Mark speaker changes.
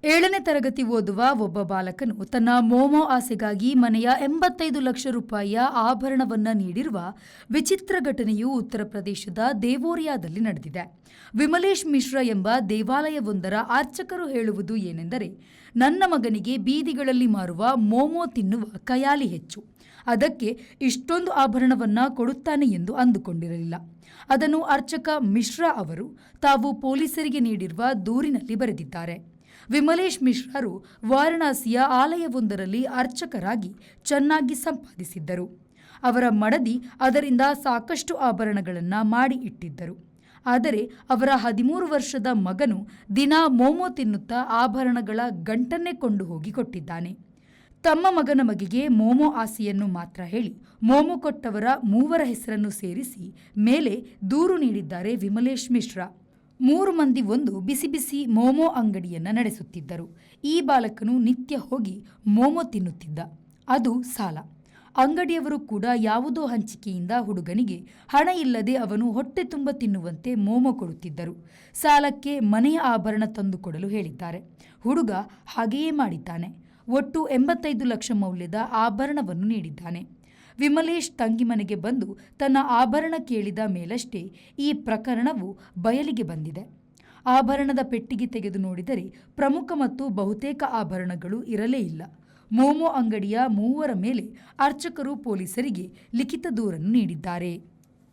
Speaker 1: 7ನೇ ತರಗತಿ ಓದುವ ಒಬ್ಬ ಬಾಲಕನು ತನ್ನ ಮೋಮೋ ಆಸೆಗಾಗಿ ಮನೆಯ 85 ಲಕ್ಷ ರೂಪಾಯಿಯ ಆಭರಣವನ್ನ ನೀಡಿರುವ ವಿಚಿತ್ರ ಘಟನೆಯು ಉತ್ತರ ಪ್ರದೇಶದ ದೇವೋರಿಯಾದಲ್ಲಿ ನಡೆದಿದೆ. ವಿಮಲೇಶ್ ಮಿಶ್ರಾ ಎಂಬ ದೇವಾಲಯವೊಂದರ ಅರ್ಚಕರು ಹೇಳುವುದು ಏನೆಂದರೆ, ನನ್ನ ಮಗನಿಗೆ ಬೀದಿಗಳಲ್ಲಿ ಮಾರುವ ಮೋಮೋ ತಿನ್ನುವ ಖಯಾಲಿ ಹೆಚ್ಚು. ಅದಕ್ಕೆ ಇಷ್ಟೊಂದು ಆಭರಣವನ್ನ ಕೊಡುತ್ತಾನೆ ಎಂದು ಅಂದುಕೊಂಡಿರಲಿಲ್ಲ. ಅದನ್ನು ಅರ್ಚಕ ಮಿಶ್ರಾ ಅವರು ತಾವು ಪೊಲೀಸರಿಗೆ ನೀಡಿರುವ ದೂರಿನಲ್ಲಿ ಬರೆದಿದ್ದಾರೆ. ವಿಮಲೇಶ್ ಮಿಶ್ರಾರು ವಾರಣಾಸಿಯ ಆಲಯವೊಂದರಲ್ಲಿ ಅರ್ಚಕರಾಗಿ ಚೆನ್ನಾಗಿ ಸಂಪಾದಿಸಿದ್ದರು. ಅವರ ಮಡದಿ ಅದರಿಂದ ಸಾಕಷ್ಟು ಆಭರಣಗಳನ್ನು ಮಾಡಿ ಇಟ್ಟಿದ್ದರು. ಆದರೆ ಅವರ 13 ವರ್ಷದ ಮಗನು ದಿನಾ ಮೋಮೋ ತಿನ್ನುತ್ತಾ ಆಭರಣಗಳ ಗಂಟನ್ನೇ ಕೊಂಡು ಹೋಗಿ ಕೊಟ್ಟಿದ್ದಾನೆ. ತಮ್ಮ ಮಗನ ಬಗೆಗೆ ಮೋಮೋ ಆಸೆಯನ್ನು ಮಾತ್ರ ಹೇಳಿ ಮೋಮೋ ಕೊಟ್ಟವರ 3 ಹೆಸರನ್ನು ಸೇರಿಸಿ ಮೇಲೆ ದೂರು ನೀಡಿದ್ದಾರೆ ವಿಮಲೇಶ್ ಮಿಶ್ರಾ. 3 ಮಂದಿ ಒಂದು ಬಿಸಿ ಬಿಸಿ ಮೋಮೋ ಅಂಗಡಿಯನ್ನು ನಡೆಸುತ್ತಿದ್ದರು. ಈ ಬಾಲಕನು ನಿತ್ಯ ಹೋಗಿ ಮೋಮೋ ತಿನ್ನುತ್ತಿದ್ದ. ಅದು ಸಾಲ. ಅಂಗಡಿಯವರು ಕೂಡ ಯಾವುದೋ ಹಂಚಿಕೆಯಿಂದ ಹುಡುಗನಿಗೆ ಹಣ ಇಲ್ಲದೆ ಅವನು ಹೊಟ್ಟೆ ತುಂಬ ತಿನ್ನುವಂತೆ ಮೋಮೋ ಕೊಡುತ್ತಿದ್ದರು. ಸಾಲಕ್ಕೆ ಮನೆಯ ಆಭರಣ ತಂದುಕೊಡಲು ಹೇಳಿದ್ದಾರೆ. ಹುಡುಗ ಹಾಗೆಯೇ ಮಾಡಿದ್ದಾನೆ. ಒಟ್ಟು 85 ಲಕ್ಷ ಮೌಲ್ಯದ ಆಭರಣವನ್ನು ನೀಡಿದ್ದಾನೆ. ವಿಮಲೇಶ್ ತಂಗಿ ಮನೆಗೆ ಬಂದು ತನ್ನ ಆಭರಣ ಕೇಳಿದ ಮೇಲಷ್ಟೇ ಈ ಪ್ರಕರಣವು ಬಯಲಿಗೆ ಬಂದಿದೆ. ಆಭರಣದ ಪೆಟ್ಟಿಗೆ ತೆಗೆದು ನೋಡಿದರೆ ಪ್ರಮುಖ ಮತ್ತು ಬಹುತೇಕ ಆಭರಣಗಳು ಇರಲೇ ಇಲ್ಲ. ಮೋಮೋ ಅಂಗಡಿಯ 3 ಮೇಲೆ ಅರ್ಚಕರು ಪೊಲೀಸರಿಗೆ ಲಿಖಿತ ದೂರನ್ನು ನೀಡಿದ್ದಾರೆ.